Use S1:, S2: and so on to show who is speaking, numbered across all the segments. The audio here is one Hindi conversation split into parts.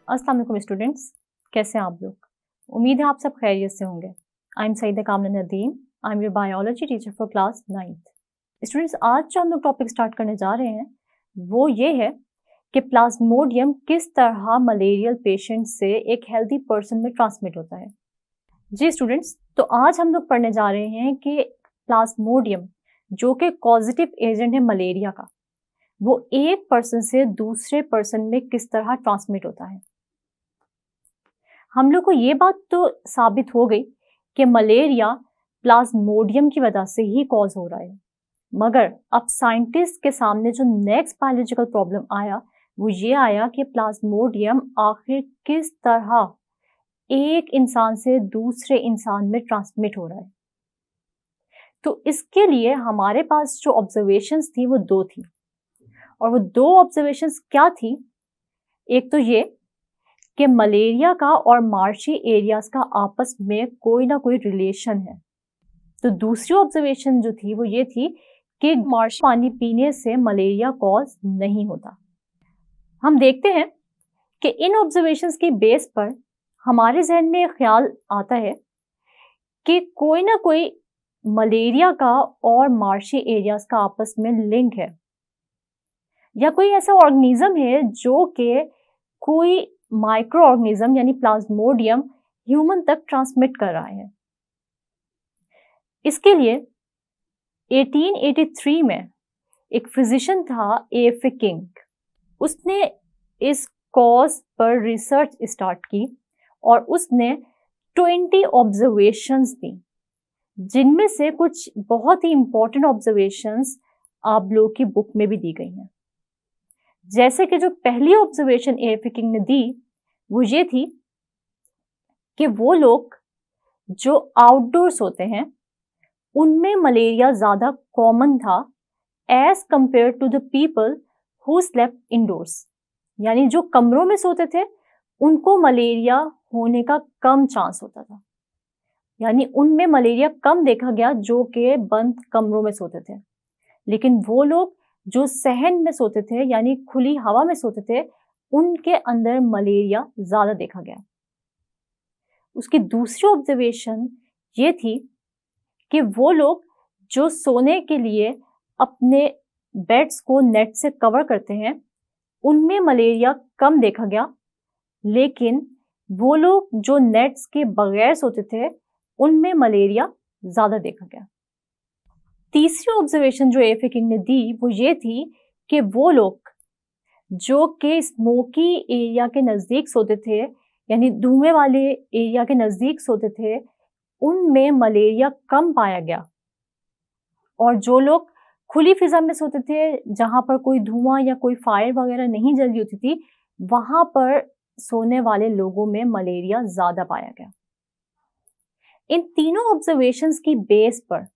S1: अस्सलाम वालेकुम स्टूडेंट्स, कैसे हैं आप लोग। उम्मीद है आप सब खैरियत से होंगे। आई एम सईदा कामना Nadeem, I am your biology teacher for class 9th। Students, आज जो हम लोग टॉपिक स्टार्ट करने जा रहे हैं वो ये है कि प्लाज्मोडियम किस तरह मलेरियल पेशेंट से एक हेल्दी पर्सन में ट्रांसमिट होता है। जी स्टूडेंट्स, तो आज हम लोग पढ़ने जा रहे हैं कि प्लाज्मोडियम जो कि कॉजेटिव एजेंट है मलेरिया का, वो एक पर्सन से दूसरे पर्सन में किस तरह ट्रांसमिट होता है। हम लोग को ये बात तो साबित हो गई कि मलेरिया प्लाज्मोडियम की वजह से ही कॉज हो रहा है, मगर अब साइंटिस्ट के सामने जो नेक्स्ट बायोलॉजिकल प्रॉब्लम आया वो ये आया कि प्लाज्मोडियम आखिर किस तरह एक इंसान से दूसरे इंसान में ट्रांसमिट हो रहा है। तो इसके लिए हमारे पास जो ऑब्जर्वेशंस थी वो दो थी, और वो दो ऑब्जर्वेशंस क्या थी। एक तो ये कि मलेरिया का और मार्शी एरियाज का आपस में कोई ना कोई रिलेशन है। तो दूसरी ऑब्जर्वेशन जो थी वो ये थी कि मार्शी पानी पीने से मलेरिया कॉज नहीं होता। हम देखते हैं कि इन ऑब्जर्वेशंस की बेस पर हमारे जहन में एक ख्याल आता है कि कोई ना कोई मलेरिया का और मार्शी एरियाज का आपस में लिंक है, या कोई ऐसा ऑर्गेनिज्म है जो कि कोई माइक्रो ऑर्गेनिज्म यानी प्लाज्मोडियम ह्यूमन तक ट्रांसमिट कर रहा है। इसके लिए 1883 में एक फिजिशियन था A.F. किंग, उसने इस कॉज पर रिसर्च स्टार्ट की और उसने 20 ऑब्जर्वेशंस दी, जिनमें से कुछ बहुत ही इंपॉर्टेंट ऑब्जर्वेशंस आप लोगों की बुक में भी दी गई हैं। जैसे कि जो पहली ऑब्जर्वेशन A.F. किंग ने दी वो ये थी कि वो लोग जो आउटडोर्स होते हैं उनमें मलेरिया ज्यादा कॉमन था as compare to the people who slept indoors, यानी जो कमरों में सोते थे उनको मलेरिया होने का कम चांस होता था, यानी उनमें मलेरिया कम देखा गया जो कि बंद कमरों में सोते थे। लेकिन वो लोग जो सहन में सोते थे यानी खुली हवा में सोते थे उनके अंदर मलेरिया ज्यादा देखा गया। उसकी दूसरी ऑब्जर्वेशन ये थी कि वो लोग जो सोने के लिए अपने बेड्स को नेट से कवर करते हैं उनमें मलेरिया कम देखा गया, लेकिन वो लोग जो नेट्स के बगैर सोते थे उनमें मलेरिया ज्यादा देखा गया। तीसरी ऑब्जर्वेशन जो A.F. किंग ने दी वो ये थी कि वो लोग जो कि स्मोकी एरिया के नजदीक सोते थे यानी धुएं वाले एरिया के नजदीक सोते थे उनमें मलेरिया कम पाया गया, और जो लोग खुली फिजा में सोते थे जहां पर कोई धुआं या कोई फायर वगैरह नहीं जल रही होती थी वहां पर सोने वाले लोगों में मलेरिया ज्यादा पाया गया। इन तीनों ऑब्जर्वेशंस की बेस पर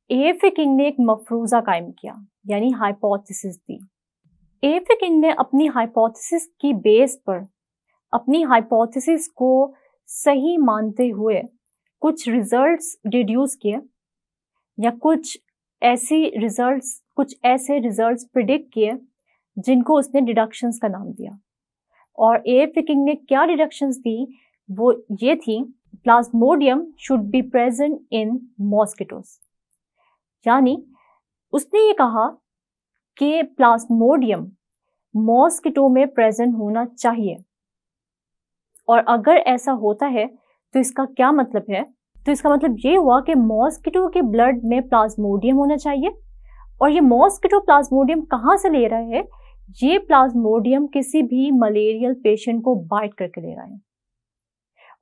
S1: A.F. किंग ने एक मफरूजा कायम किया यानी हाइपोथेसिस दी। A.F. किंग ने अपनी हाइपोथेसिस की बेस पर अपनी हाइपोथेसिस को सही मानते हुए कुछ रिजल्ट्स डिड्यूस किए, या कुछ ऐसे रिजल्ट्स प्रिडिक्ट किए जिनको उसने डिडक्शंस का नाम दिया। और A.F. किंग ने क्या डिडक्शंस दी वो ये थी, Plasmodium should be present in mosquitoes, यानी उसने ये कहा कि प्लाज्मोडियम मॉस्किटो में प्रेजेंट होना चाहिए, और अगर ऐसा होता है तो इसका क्या मतलब है, तो इसका मतलब ये हुआ कि मॉस्किटो के ब्लड में प्लाज्मोडियम होना चाहिए। और ये मॉस्किटो प्लाज्मोडियम कहाँ से ले रहा है, ये प्लाज्मोडियम किसी भी मलेरियल पेशेंट को बाइट करके ले रहा है,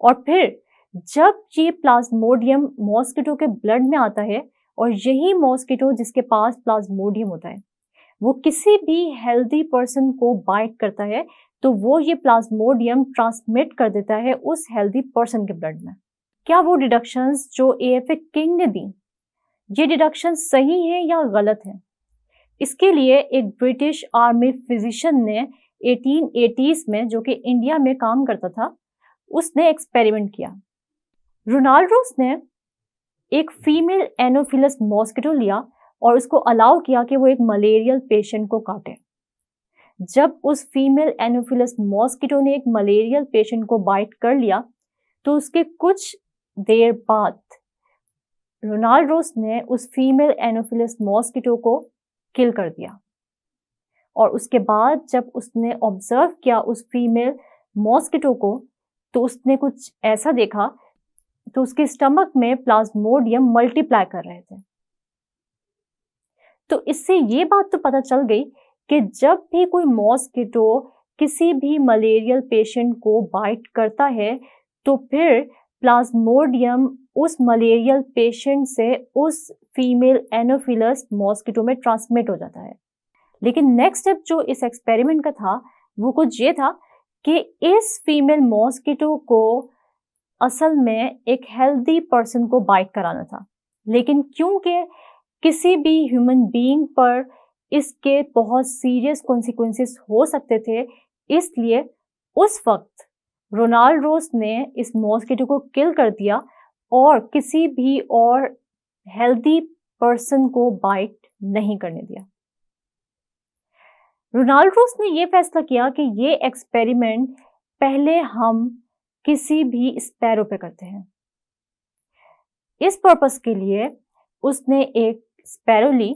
S1: और फिर जब ये प्लाज्मोडियम मॉस्किटो के ब्लड में आता है और यही मॉस्किटो जिसके पास प्लाज्मोडियम होता है वो किसी भी हेल्दी पर्सन को बाइट करता है तो वो ये प्लाज्मोडियम ट्रांसमिट कर देता है उस हेल्दी पर्सन के ब्लड में। क्या वो डिडक्शंस जो A.F. किंग ने दी ये डिडक्शंस सही हैं या गलत हैं? इसके लिए एक ब्रिटिश आर्मी फिजिशियन ने 1880s में, जो कि इंडिया में काम करता था, उसने एक्सपेरिमेंट किया। रोनाल्डोस ने एक फीमेल एनोफिलस मॉस्किटो लिया और उसको अलाउ किया कि वो एक मलेरियल पेशेंट को काटे। जब उस फीमेल एनोफिलस मॉस्किटो ने एक मलेरियल पेशेंट को बाइट कर लिया तो उसके कुछ देर बाद रोनाल्ड रोस ने उस फीमेल एनोफिलस मॉस्किटो को किल कर दिया। और उसके बाद जब उसने ऑब्जर्व किया उस फीमेल मॉस्किटो को तो उसने कुछ ऐसा देखा, तो उसके स्टमक में प्लाज्मोडियम मल्टीप्लाई कर रहे थे। तो इससे ये बात तो पता चल गई कि जब भी कोई मॉस्किटो किसी भी मलेरियल पेशेंट को बाइट करता है तो फिर प्लाज्मोडियम उस मलेरियल पेशेंट से उस फीमेल एनोफिलस मॉस्किटो में ट्रांसमिट हो जाता है। लेकिन नेक्स्ट स्टेप जो इस एक्सपेरिमेंट का था वो कुछ ये था कि इस फीमेल मॉस्किटो को असल में एक हेल्दी पर्सन को बाइट कराना था, लेकिन क्योंकि किसी भी ह्यूमन बीइंग पर इसके बहुत सीरियस कॉन्सिक्वेंसेस हो सकते थे, इसलिए उस वक्त रोनाल्ड रोस ने इस मॉस्किटो को किल कर दिया और किसी भी और हेल्दी पर्सन को बाइट नहीं करने दिया। रोनाल्ड रोस ने यह फैसला किया कि ये एक्सपेरिमेंट पहले हम किसी भी स्पैरो पे करते हैं। इस पर्पस के लिए उसने एक स्पैरो ली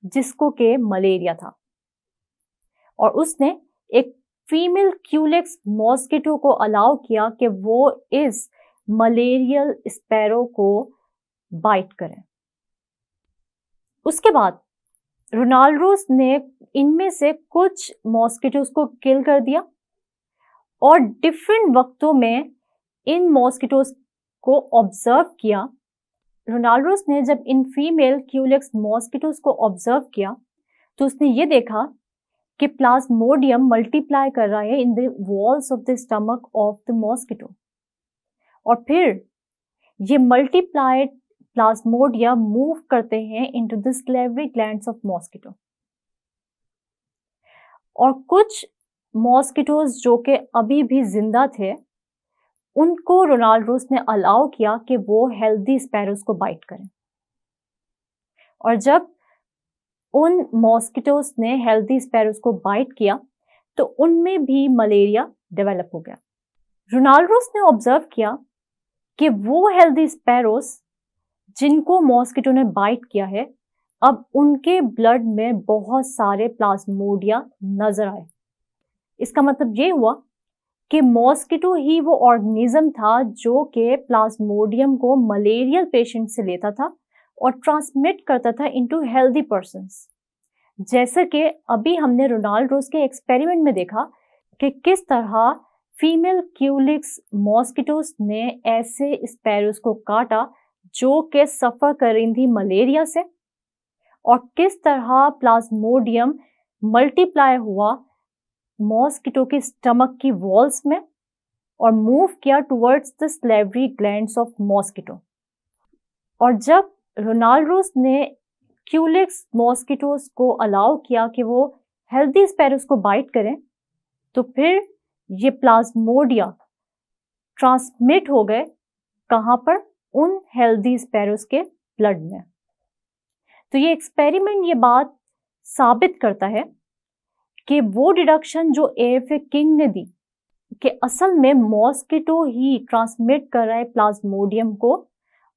S1: जिसको के मलेरिया था और उसने एक फीमेल क्यूलेक्स मॉस्किटो को अलाउ किया कि वो इस मलेरियल स्पैरो को बाइट करें। उसके बाद रोनाल्ड रोस ने इनमें से कुछ मॉस्किटोज को किल कर दिया और डिफरेंट वक्तों में इन मॉस्किटोज को ऑब्जर्व किया। रोनाल्ड रोस ने जब इन फीमेल क्यूलेक्स मॉस्किटोज को ऑब्जर्व किया तो उसने ये देखा कि प्लाज्मोडियम मल्टीप्लाई कर रहा है in the walls of the stomach of the mosquito और फिर ये मल्टीप्लाइड प्लाज्मोडियम मूव करते हैं into the salivary glands of mosquito और कुछ मॉस्किटोज जो कि अभी भी जिंदा थे उनको रोनाल्ड रोस ने अलाउ किया कि वो हेल्दी स्पैरोज को बाइट करें और जब उन मॉस्किटोज ने हेल्दी स्पैरोज को बाइट किया तो उनमें भी मलेरिया डेवलप हो गया। रोनाल्ड रोस ने ऑब्जर्व किया कि वो हेल्दी स्पैरोज जिनको मॉस्किटो ने बाइट किया है अब उनके ब्लड में बहुत सारे प्लाज्मोडिया नजर आए। इसका मतलब ये हुआ कि मॉस्किटो ही वो ऑर्गेनिज्म था जो कि प्लाज्मोडियम को मलेरियल पेशेंट से लेता था और ट्रांसमिट करता था इनटू हेल्दी पर्सन्स। जैसे कि अभी हमने रोनाल्ड रोस के एक्सपेरिमेंट में देखा कि किस तरह फीमेल क्यूलिक्स मॉस्किटोज ने ऐसे स्पैरोज को काटा जो कि सफर कर रही थी मलेरिया से और किस तरह प्लाज्मोडियम मल्टीप्लाई हुआ मॉस्किटो के स्टमक की वॉल्स में और मूव किया towards the salivary glands of mosquito. और जब रोनाल्ड रोस ने क्यूलिक्स मॉस्किटोज को अलाउ किया कि वो हेल्दी स्पैरोज को बाइट करें तो फिर ये प्लाज्मोडिया ट्रांसमिट हो गए कहां पर, उन हेल्दी स्पैरोज के ब्लड में। तो ये एक्सपेरिमेंट ये बात साबित करता है कि वो डिडक्शन जो एएफए किंग ने दी कि असल में मॉस्किटो ही ट्रांसमिट कर रहा है प्लाज्मोडियम को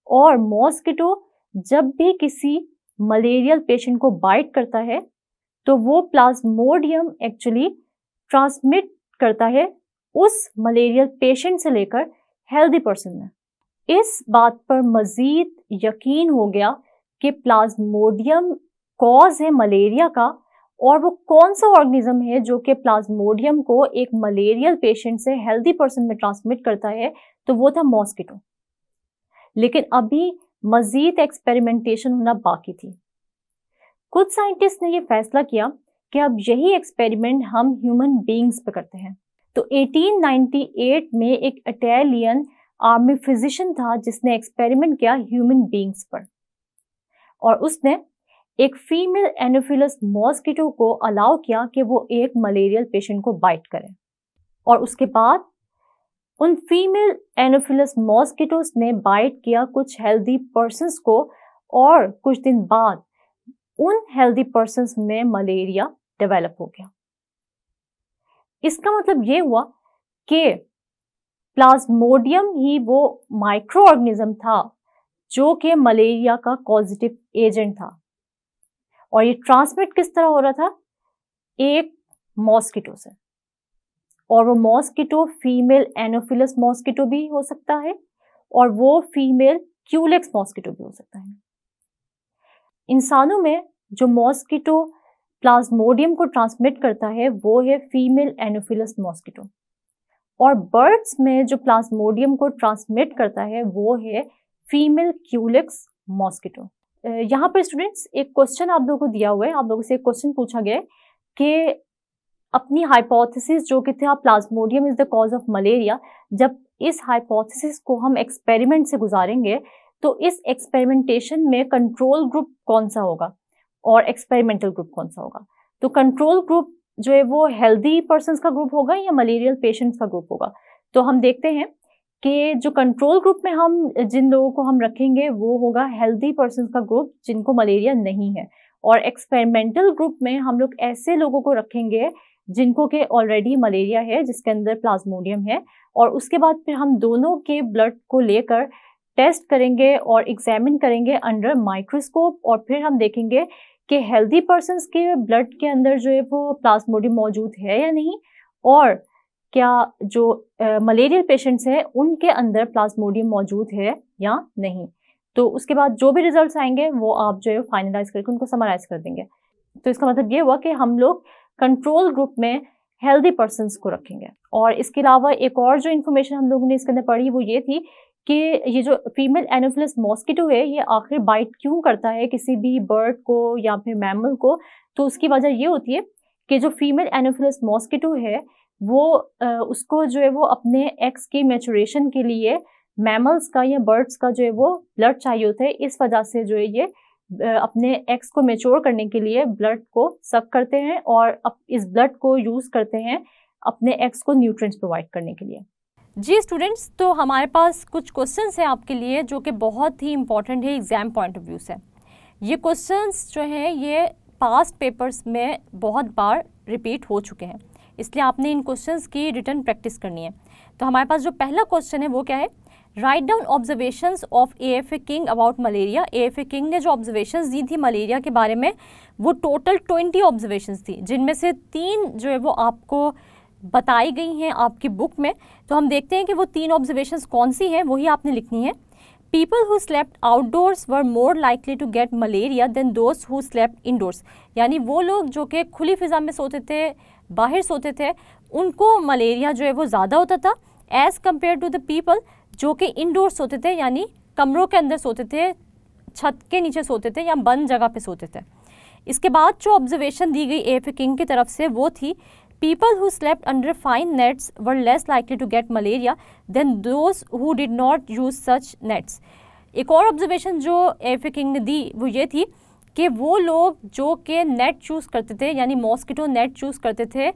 S1: और मॉस्किटो जब भी किसी मलेरियल पेशेंट को बाइट करता है तो वो प्लाज्मोडियम एक्चुअली ट्रांसमिट करता है उस मलेरियल पेशेंट से लेकर हेल्दी पर्सन में। इस बात पर मजीद यकीन हो गया कि प्लाज्मोडियम कॉज है मलेरिया का और वो कौन सा ऑर्गेनिज्म है जो कि प्लाज्मोडियम को एक मलेरियल पेशेंट से हेल्दी पर्सन में ट्रांसमिट करता है, तो वो था मॉस्किटो। लेकिन अभी मजीद एक्सपेरिमेंटेशन होना बाकी थी। कुछ साइंटिस्ट ने ये फैसला किया कि अब यही एक्सपेरिमेंट हम ह्यूमन बीइंग्स पे करते हैं। तो 1898 में एक इटालियन आर्मी फिजिशियन था जिसने एक्सपेरिमेंट किया ह्यूमन बीइंग्स पर और उसने एक फीमेल एनोफिलस मॉस्किटो को अलाउ किया कि वो एक मलेरियल पेशेंट को बाइट करे और उसके बाद उन फीमेल एनोफिलस मॉस्किटोस ने बाइट किया कुछ हेल्दी पर्सन्स को और कुछ दिन बाद उन हेल्दी पर्सन्स में मलेरिया डेवलप हो गया। इसका मतलब ये हुआ कि प्लाज्मोडियम ही वो माइक्रो ऑर्गेनिज्म था जो कि मलेरिया का कॉजेटिव एजेंट था, और ये ट्रांसमिट किस तरह हो रहा था, एक मॉस्किटो से, और वो मॉस्किटो फीमेल एनोफिलस मॉस्किटो भी हो सकता है और वो फीमेल क्यूलेक्स मॉस्किटो भी हो सकता है। इंसानों में जो मॉस्किटो प्लाज्मोडियम को ट्रांसमिट करता है वो है फीमेल एनोफिलस मॉस्किटो, और बर्ड्स में जो प्लाज्मोडियम को ट्रांसमिट करता है वो है फीमेल क्यूलेक्स मॉस्किटो। यहाँ पर स्टूडेंट्स एक क्वेश्चन आप लोगों को दिया हुआ है, आप लोगों से एक क्वेश्चन पूछा गया है कि अपनी हाइपोथेसिस जो कि था Plasmodium is the cause of malaria, जब इस हाइपोथेसिस को हम एक्सपेरिमेंट से गुजारेंगे तो इस एक्सपेरिमेंटेशन में कंट्रोल ग्रुप कौन सा होगा और एक्सपेरिमेंटल ग्रुप कौन सा होगा। तो कंट्रोल ग्रुप जो है वो हेल्दी पर्सन्स का ग्रुप होगा या मलेरियल पेशेंट्स का ग्रुप होगा। तो हम देखते हैं कि जो कंट्रोल ग्रुप में हम जिन लोगों को हम रखेंगे वो होगा हेल्दी पर्सन्स का ग्रुप जिनको मलेरिया नहीं है, और एक्सपेरिमेंटल ग्रुप में हम लोग ऐसे लोगों को रखेंगे जिनको के ऑलरेडी मलेरिया है, जिसके अंदर प्लाज्मोडियम है, और उसके बाद फिर हम दोनों के ब्लड को लेकर टेस्ट करेंगे और एग्जामिन करेंगे अंडर माइक्रोस्कोप, और फिर हम देखेंगे कि हेल्दी पर्सन्स के ब्लड के अंदर जो है वो प्लाज्मोडियम मौजूद है या नहीं, और क्या जो मलेरियल पेशेंट्स हैं उनके अंदर प्लाज्मोडियम मौजूद है या नहीं। तो उसके बाद जो भी रिजल्ट्स आएंगे वो आप जो है फाइनलाइज करके उनको समराइज कर देंगे। तो इसका मतलब ये हुआ कि हम लोग कंट्रोल ग्रुप में हेल्दी पर्सन्स को रखेंगे। और इसके अलावा एक और जो इन्फॉर्मेशन हम लोगों ने इसके अंदर पढ़ी वो ये थी कि ये जो फीमेल एनोफिलस मॉस्किटो है ये आखिर बाइट क्यों करता है किसी भी बर्ड को या फिर मैमल को। तो उसकी वजह ये होती है कि जो फीमेल एनोफिलस मॉस्किटो है वो उसको जो है वो अपने एग्स की मैचुरेशन के लिए मैमल्स का या बर्ड्स का जो है वो ब्लड चाहिए होता है। इस वजह से जो है ये अपने एग्स को मैच्योर करने के लिए ब्लड को सक करते हैं और इस ब्लड को यूज करते हैं अपने एग्स को न्यूट्रिएंट्स प्रोवाइड करने के लिए। जी स्टूडेंट्स, तो हमारे पास कुछ क्वेश्चंस हैं आपके लिए जो कि बहुत ही इंपॉर्टेंट है एग्जाम पॉइंट ऑफ व्यू से। ये क्वेश्चंस जो हैं ये पास्ट पेपर्स में बहुत बार रिपीट हो चुके हैं, इसलिए आपने इन क्वेश्चंस की रिटन प्रैक्टिस करनी है। तो हमारे पास जो पहला क्वेश्चन है वो क्या है, write down observations of AFA king about malaria. AFA king ने जो ऑब्जर्वेशंस दी थी मलेरिया के बारे में वो टोटल 20 ऑब्जर्वेशंस थी, जिनमें से 3 जो है वो आपको बताई गई हैं आपकी बुक में। तो हम देखते हैं कि वो 3 ऑब्जर्वेशंस कौन सी हैं, वही आपने लिखनी है। People who slept outdoors were more likely to get malaria than those who slept indoors. यानी वो लोग जो कि खुली फिजा में सोते थे, बाहर सोते थे, उनको मलेरिया जो है वो ज़्यादा होता था as compare to the people जो कि इंडोर्स सोते थे, यानी कमरों के अंदर सोते थे, छत के नीचे सोते थे या बंद जगह पे सोते थे। इसके बाद जो ऑब्जर्वेशन दी गई AFA किंग की तरफ से वो थी people who slept under fine nets were less likely to get malaria than those who did not use such nets. एक और ऑब्जर्वेशन जो AFA किंग ने दी वो ये थी कि वो लोग जो कि नेट चूज़ करते थे यानी मॉस्किटो नेट चूज़ करते थे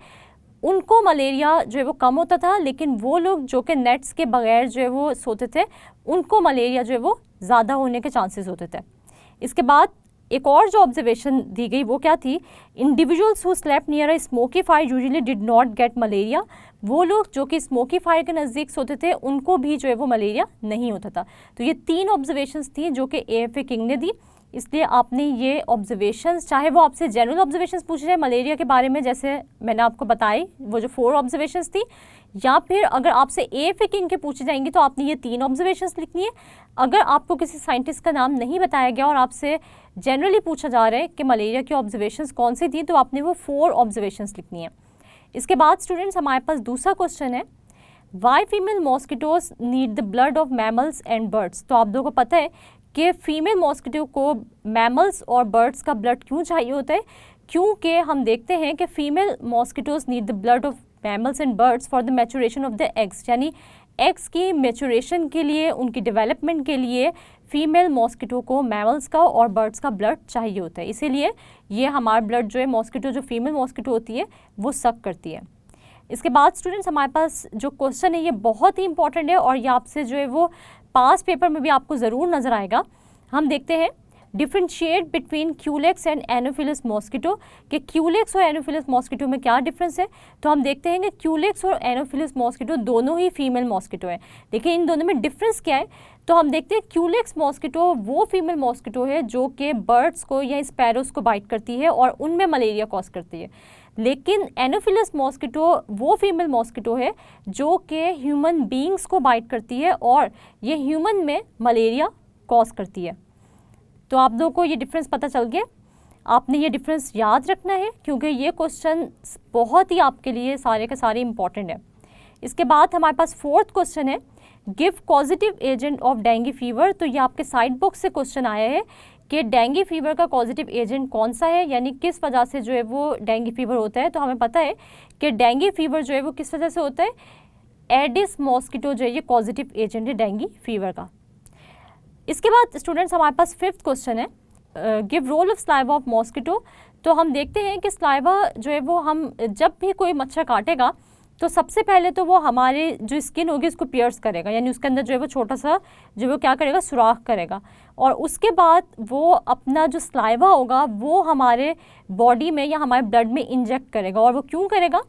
S1: उनको मलेरिया जो है वो कम होता था, लेकिन वो लोग जो कि नेट्स के बगैर जो है वो सोते थे उनको मलेरिया जो है वो ज़्यादा होने के चांसेस होते थे। इसके बाद एक और जो ऑब्जर्वेशन दी गई वो क्या थी, individuals who slept near a smoky fire usually did not gate malaria. वो लोग जो कि स्मोकी फायर के नज़दीक सोते थे उनको भी जो है वो मलेरिया नहीं होता था। तो ये 3 ऑब्जर्वेशंस थी जो कि AFA किंग ने दी, इसलिए आपने ये ऑब्जर्वेशंस, चाहे वो आपसे जनरल ऑब्जर्वेशंस पूछ रहे हैं मलेरिया के बारे में जैसे मैंने आपको बताई वो जो 4 ऑब्जर्वेशंस थी, या फिर अगर आपसे AFA किंग के पूछे जाएंगे तो आपने ये 3 ऑब्जर्वेशंस लिखनी है। अगर आपको किसी साइंटिस्ट का नाम नहीं बताया गया और आपसे जनरली पूछा जा रहा है कि मलेरिया की ऑब्जर्वेशंस कौन सी थी तो आपने वो 4 ऑब्जर्वेशंस लिखनी है। इसके बाद स्टूडेंट्स हमारे पास दूसरा क्वेश्चन है, why female mosquitoes need the blood of mammals and birds. तो आप लोगों को पता है कि फीमेल मॉस्किटो को मैमल्स और बर्ड्स का ब्लड क्यों चाहिए होता है, क्योंकि हम देखते हैं कि female mosquitoes need the blood of mammals and birds for the maturation of the eggs. यानी एग्स की मैचुरेशन के लिए, उनकी डेवलपमेंट के लिए फीमेल मॉस्किटो को मैमल्स का और बर्ड्स का ब्लड चाहिए होता है, इसीलिए ये हमारा ब्लड जो है मॉस्किटो जो फीमेल मॉस्किटो होती है वो सक करती है। इसके बाद स्टूडेंट्स हमारे पास जो क्वेश्चन है ये बहुत ही इंपॉर्टेंट है और ये आपसे जो है वो पास पेपर में भी आपको ज़रूर नज़र आएगा। हम देखते हैं, differentiate between Culex and Anopheles mosquito, कि क्यूलेक्स और एनोफिलस मॉस्किटो में क्या डिफरेंस है। तो हम देखते हैं कि क्यूलेक्स और एनोफिलस मॉस्किटो दोनों ही फीमेल मॉस्किटो है। देखिए इन दोनों में डिफरेंस क्या है, तो हम देखते हैं क्यूलेक्स मॉस्किटो वो फीमेल मॉस्किटो है जो कि बर्ड्स को या स्पैरोज को बाइट करती है और उनमें मलेरिया कॉज करती है, लेकिन एनोफिलस मॉस्किटो वो फीमेल मॉस्किटो है जो कि ह्यूमन बीइंग्स को बाइट करती है और ये ह्यूमन में मलेरिया कॉज करती है। तो आप लोगों को ये डिफरेंस पता चल गया, आपने ये डिफरेंस याद रखना है क्योंकि ये क्वेश्चन बहुत ही आपके लिए सारे के सारे इंपॉर्टेंट है। इसके बाद हमारे पास फोर्थ क्वेश्चन है, give positive agent of dengue fever. तो ये आपके साइड बॉक्स से क्वेश्चन आया है कि डेंगू फीवर का पॉजिटिव एजेंट कौन सा है, यानी किस वजह से जो है वो डेंगू फीवर होता है। तो हमें पता है कि डेंगू फीवर जो है वो किस वजह से होता है, एडिस मॉस्किटो जो है ये पॉजिटिव एजेंट है डेंगू फीवर का। इसके बाद स्टूडेंट्स हमारे पास फिफ्थ क्वेश्चन है, give role of saliva of mosquito. तो हम देखते हैं कि स्लाइवा जो है वो हम जब भी कोई मच्छर काटेगा तो सबसे पहले तो वो हमारे जो स्किन होगी उसको पियर्स करेगा, यानी उसके अंदर जो है वो छोटा सा जो है वो क्या करेगा, सुराख करेगा, और उसके बाद वो अपना जो स्लाइवा होगा वो हमारे बॉडी में या हमारे ब्लड में इंजेक्ट करेगा। और वो क्यों करेगा,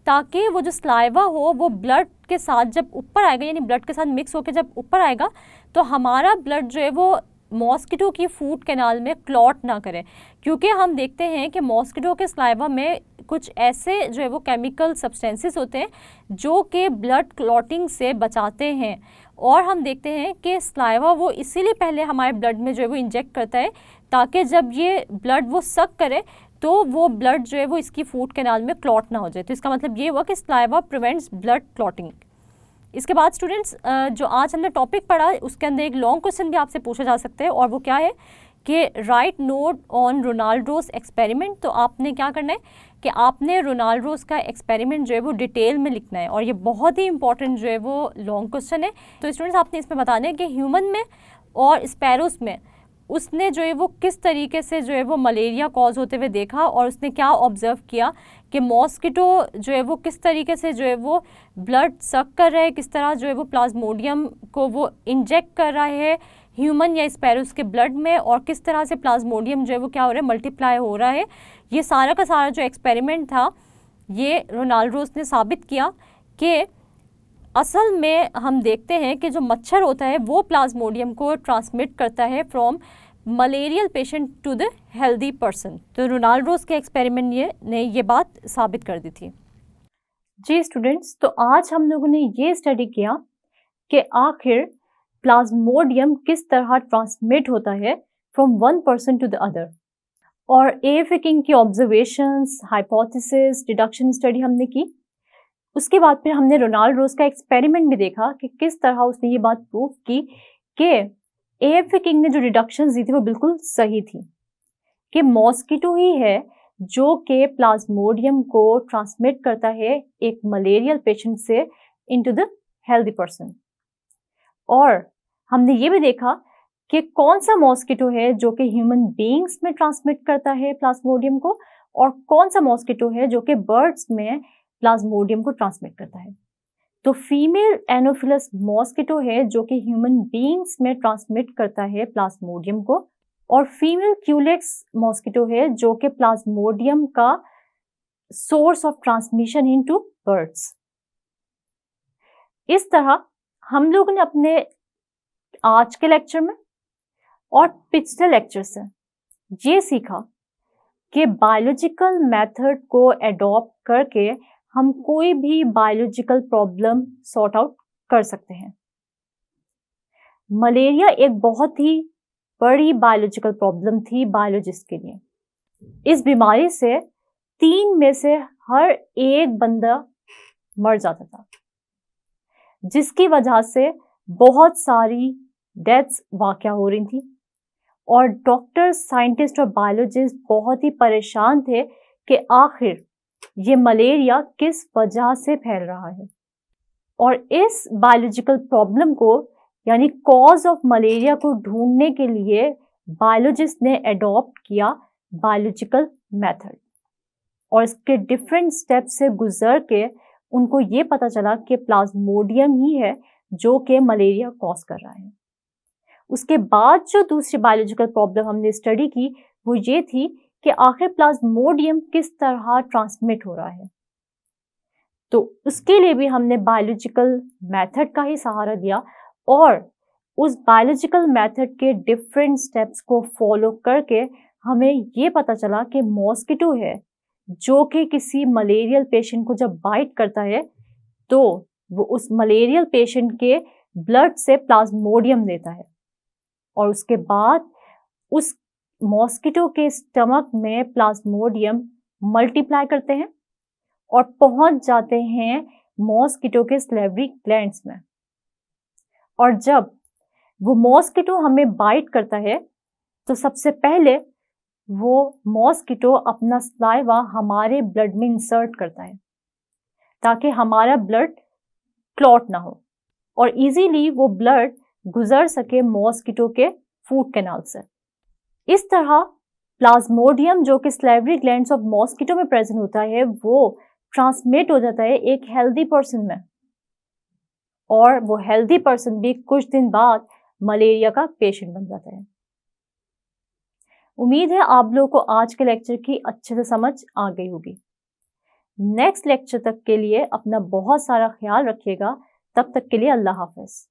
S1: ताकि वो जो स्लाइवा हो वो ब्लड के साथ जब ऊपर आएगा, यानी ब्लड के साथ मिक्स होकर जब ऊपर आएगा तो हमारा ब्लड जो है वो मॉस्किटो की फूड कैनाल में क्लॉट ना करे, क्योंकि हम देखते हैं कि मॉस्किटो के स्लाइवा में कुछ ऐसे जो है वो केमिकल सब्सटेंसेस होते हैं जो कि ब्लड क्लॉटिंग से बचाते हैं। और हम देखते हैं कि स्लाइवा वो इसीलिए पहले हमारे ब्लड में जो है वो इंजेक्ट करता है ताकि जब ये ब्लड वो सक करे तो वो ब्लड जो है वो इसकी फूड कैनाल में क्लॉट ना हो जाए। तो इसका मतलब ये हुआ कि स्लाइवा प्रिवेंट्स ब्लड क्लॉटिंग। इसके बाद स्टूडेंट्स जो आज हमने टॉपिक पढ़ा उसके अंदर एक लॉन्ग क्वेश्चन भी आपसे पूछा जा सकता है, और वो क्या है कि राइट नोट ऑन रोनाल्डोस एक्सपेरिमेंट। तो आपने क्या करना है कि आपने रोनाल्डोस का एक्सपेरिमेंट जो है वो डिटेल में लिखना है, और ये बहुत ही इंपॉर्टेंट जो है वो लॉन्ग क्वेश्चन है। तो स्टूडेंट्स आपने इसमें बताना है कि ह्यूमन में और स्पैरोस में उसने जो है वो किस तरीके से जो है वो मलेरिया कॉज होते हुए देखा, और उसने क्या ऑब्जर्व किया कि मॉस्किटो जो है वो किस तरीके से जो है वो ब्लड सक कर रहा है, किस तरह जो है वो प्लाज्मोडियम को वो इंजेक्ट कर रहा है ह्यूमन या स्पैरोस के ब्लड में, और किस तरह से प्लाज्मोडियम जो है वो क्या हो रहा है, मल्टीप्लाई हो रहा है। ये सारा का सारा जो एक्सपेरिमेंट था ये रोनाल्डोस ने साबित किया कि असल में हम देखते हैं कि जो मच्छर होता है वो प्लाज्मोडियम को ट्रांसमिट करता है from malarial patient to the healthy person. तो रोनाल्डोस के एक्सपेरिमेंट ने ये बात साबित कर दी थी। जी स्टूडेंट्स, तो आज हम लोगों ने ये स्टडी किया कि आखिर प्लाज्मोडियम किस तरह ट्रांसमिट होता है from one person to the other, और एएफए किंग की ऑब्जर्वेशंस, हाइपोथेसिस, डिडक्शन स्टडी हमने की। उसके बाद फिर हमने रोनाल्डोस का एक्सपेरिमेंट भी देखा कि किस तरह उसने ये बात प्रूव की कि एएफए किंग ने जो डिडक्शंस दी थी वो बिल्कुल सही थी, कि मॉस्किटो ही है जो कि प्लाज्मोडियम को ट्रांसमिट करता है एक मलेरियल पेशेंट से इनटू द हेल्दी पर्सन। और हमने ये भी देखा कि कौन सा मॉस्किटो है जो कि ह्यूमन बीइंग्स में ट्रांसमिट करता है प्लाज्मोडियम को, और कौन सा मॉस्किटो है जो कि बर्ड्स में प्लाज्मोडियम को ट्रांसमिट करता है। तो फीमेल एनोफिलस मॉस्किटो है जो कि ह्यूमन बीइंग्स में ट्रांसमिट करता है प्लाज्मोडियम को, और फीमेल क्यूलेक्स मॉस्किटो है जो कि प्लाज्मोडियम का source of transmission into birds. इस तरह हम लोगों ने अपने आज के लेक्चर में और पिछले लेक्चर से ये सीखा कि बायोलॉजिकल मेथड को एडॉप्ट करके हम कोई भी बायोलॉजिकल प्रॉब्लम सॉर्ट आउट कर सकते हैं। मलेरिया एक बहुत ही बड़ी बायोलॉजिकल प्रॉब्लम थी बायोलॉजिस्ट के लिए। इस बीमारी से 3 में से हर एक बंदा मर जाता था, जिसकी वजह से बहुत सारी डेथ्स वाक़या हो रही थी, और डॉक्टर, साइंटिस्ट और बायोलॉजिस्ट बहुत ही परेशान थे कि आखिर ये मलेरिया किस वजह से फैल रहा है। और इस बायोलॉजिकल प्रॉब्लम को यानी कॉज ऑफ मलेरिया को ढूंढने के लिए बायोलॉजिस्ट ने एडॉप्ट किया बायोलॉजिकल मेथड, और इसके डिफरेंट स्टेप से गुजर के उनको ये पता चला कि प्लाज्मोडियम ही है जो कि मलेरिया कॉज कर रहा है। उसके बाद जो दूसरी बायोलॉजिकल प्रॉब्लम हमने स्टडी की वो ये थी कि आखिर प्लाज्मोडियम किस तरह ट्रांसमिट हो रहा है। तो उसके लिए भी हमने बायोलॉजिकल मेथड का ही सहारा लिया और उस बायोलॉजिकल मेथड के डिफरेंट स्टेप्स को फॉलो करके हमें ये पता चला कि मॉस्किटो है जो कि किसी मलेरियल पेशेंट को जब बाइट करता है तो वो उस मलेरियल पेशेंट के ब्लड से प्लाज्मोडियम देता है और उसके बाद उस मॉस्किटो के स्टमक में प्लाज्मोडियम मल्टीप्लाई करते हैं और पहुंच जाते हैं मॉस्किटो के सलेवरी ग्लैंड्स में। और जब वो मॉस्किटो हमें बाइट करता है तो सबसे पहले वो मॉस्किटो अपना सलाइवा हमारे ब्लड में इंसर्ट करता है ताकि हमारा ब्लड क्लॉट ना हो और इजीली वो ब्लड गुजर सके मॉस्किटो के फूड कैनाल से। इस तरह प्लाज्मोडियम जो कि सलेवरी ग्लैंड्स ऑफ मॉस्किटो में प्रेजेंट होता है वो ट्रांसमिट हो जाता है एक हेल्दी पर्सन में और वो हेल्दी पर्सन भी कुछ दिन बाद मलेरिया का पेशेंट बन जाता है। उम्मीद है आप लोगों को आज के लेक्चर की अच्छे से समझ आ गई होगी। नेक्स्ट लेक्चर तक के लिए अपना बहुत सारा ख्याल रखिएगा। तब तक के लिए अल्लाह हाफिज।